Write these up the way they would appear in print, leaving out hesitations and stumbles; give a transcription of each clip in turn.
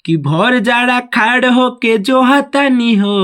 कि भर जाड़ा खाड़ हो के जो हतानी हो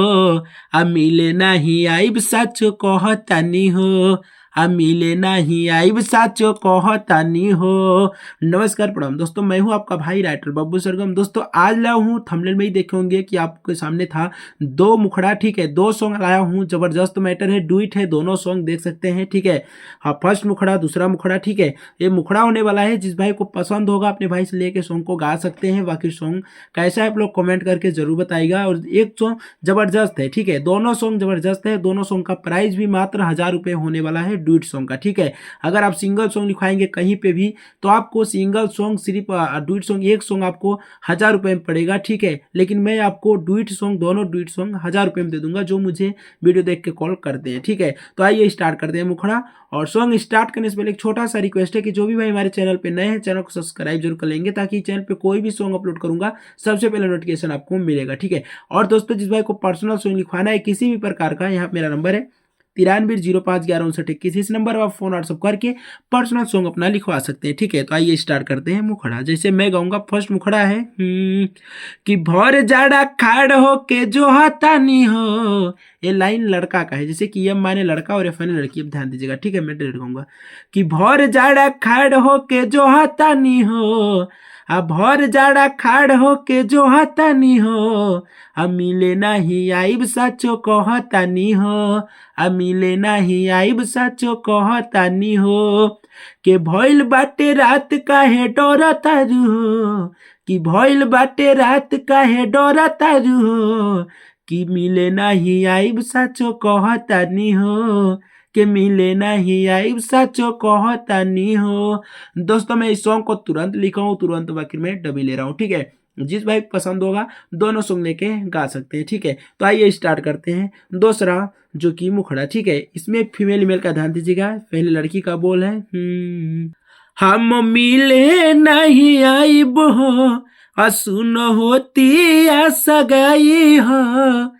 आ मिले नाही आइब साचो कहतानी हो आ मिले नहीं आइब साचो कहतानी हो। नमस्कार प्रणाम दोस्तों, मैं हूं आपका भाई राइटर बब्बू सरगम। दोस्तों आज लाया हूं, थंबनेल में ही देखे होंगे कि आपके सामने था दो मुखड़ा, ठीक है। दो सॉन्ग लाया हूं, जबरदस्त मैटर है, डुइट है, दोनों सॉन्ग देख सकते हैं, ठीक है। हाँ, फर्स्ट मुखड़ा, दूसरा मुखड़ा, ठीक है। ये मुखड़ा होने वाला है, जिस भाई को पसंद होगा अपने भाई से लेके सॉन्ग को गा सकते हैं। बाकी सॉन्ग कैसा है आप लोग कमेंट करके जरूर बताइएगा। और एक सॉन्ग जबरदस्त है, ठीक है, दोनों सॉन्ग जबरदस्त है। दोनों सॉन्ग का प्राइस भी मात्र 1000 रुपये होने वाला है डुइट सॉन्ग का, ठीक है। अगर आप सिंगल सॉन्ग लिखवाएंगे कहीं पे भी तो आपको सिंगल सॉन्ग सिर्फ डुइट सॉन्ग एक सॉन्ग आपको 1000 रुपये में पड़ेगा, ठीक है। लेकिन मैं आपको डुइट सॉन्ग, दोनों डुइट सॉन्ग 1000 रुपये में दे दूंगा जो मुझे वीडियो देख के कॉल करते हैं, ठीक है। तो आइए स्टार्ट करते हैं मुखड़ा। और सॉन्ग स्टार्ट करने से पहले एक छोटा सा रिक्वेस्ट है कि जो भी भाई हमारे चैनल पे नए हैं चैनल को सब्सक्राइब जरूर कर लेंगे, ताकि चैनल पे कोई भी सॉन्ग अपलोड करूंगा सबसे पहले नोटिफिकेशन आपको मिलेगा, ठीक है। और दोस्तों जिस भाई को पर्सनल सॉन्ग लिखवाना है किसी भी प्रकार का, यहाँ मेरा नंबर है 9305115921। इस नंबर पर आप फोन व्हाट्सअप करके पर्सनल सॉन्ग अपना लिखवा सकते हैं, ठीक है। तो आइए स्टार्ट करते हैं मुखड़ा। जैसे मैं गाऊंगा, फर्स्ट मुखड़ा है कि भर जाड़ा खाड़ हो के जो हतानी हो। ये लाइन लड़का का है, जैसे कि एम माने लड़का और एफ माने लड़की। अब ध्यान दीजिएगा, ठीक है। मैं डायरेक्ट गाऊंगा कि भर जाड़ा खाड़ हो के जो हतानी हो, आ भर जाड़ा खाड़ हो के जो हतानी हो, आ मिले नहीं आइब साचो कहतानी हो, आ मिले नहीं आइब साचो कहतानी हो। के भइल बाटे रात काहे डरतारू हो, कि भइल बाटे रात काहे डरतारू हो, कि मिले नहीं आइब साचो कहतानी हो, के मिले नहीं आइब साचो कहतानी हो। दोस्तों मैं इस सॉन्ग को तुरंत लिखा हूँ, तुरंत बाकी मैं डबी ले रहा हूँ, ठीक है। जिस भाई पसंद होगा दोनों सॉन्ग लेके गा सकते हैं, ठीक है। तो आइए स्टार्ट करते हैं दूसरा जो कि मुखड़ा, ठीक है। इसमें फीमेल ईमेल का ध्यान दीजिएगा। पहले लड़की का बोल है हम मिले नहीं आइब हो, सुन होती सगाई हो,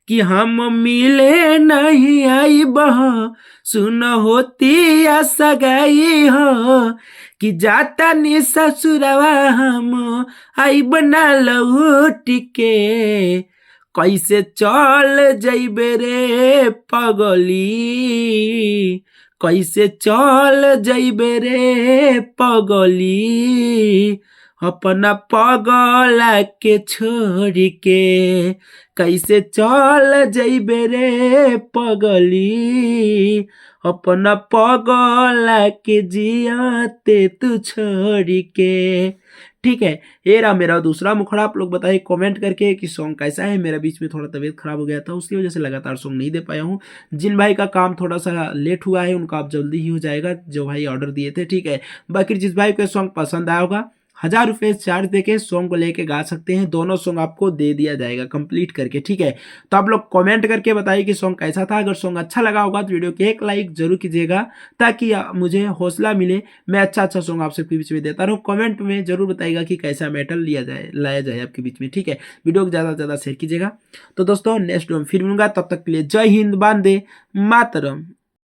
कि हम मिले नहीं आइब हो, सुन होती सगाई हो, कि जाता नि ससुरवा हम आइब ना लौट के, कैसे चल जइबे रे पगली, कैसे चल जइबे रे पगली, अपना पगला के छोड़ के, कैसे चल जइबे रे पगली, अपना पगला के जियाते तू छोड़ के, ठीक है। ये रहा मेरा दूसरा मुखड़ा। आप लोग बताइए कमेंट करके कि सॉन्ग कैसा है। मेरा बीच में थोड़ा तबीयत खराब हो गया था, उसकी वजह से लगातार सॉन्ग नहीं दे पाया हूँ। जिन भाई का काम थोड़ा सा लेट हुआ है उनका अब जल्दी ही हो जाएगा, जो भाई ऑर्डर दिए थे, ठीक है। बाकी जिस भाई को सॉन्ग पसंद आया होगा 1000 रुपये चार्ज देके सॉन्ग को लेके गा सकते हैं। दोनों सॉन्ग आपको दे दिया जाएगा कंप्लीट करके, ठीक है। तो आप लोग कमेंट करके बताइए कि सॉन्ग कैसा था। अगर सॉन्ग अच्छा लगा होगा तो वीडियो को एक लाइक जरूर कीजिएगा, ताकि मुझे हौसला मिले, मैं अच्छा सॉन्ग आप सबके बीच में देता रहूँ। कमेंट में जरूर बताइएगा कि कैसा मेटल लाया जाए आपके बीच में, ठीक है। वीडियो को ज़्यादा से ज़्यादा शेयर कीजिएगा। तो दोस्तों नेक्स्ट वीडियो में फिर मिलूंगा, तब तक के लिए जय हिंद, वंदे मातरम।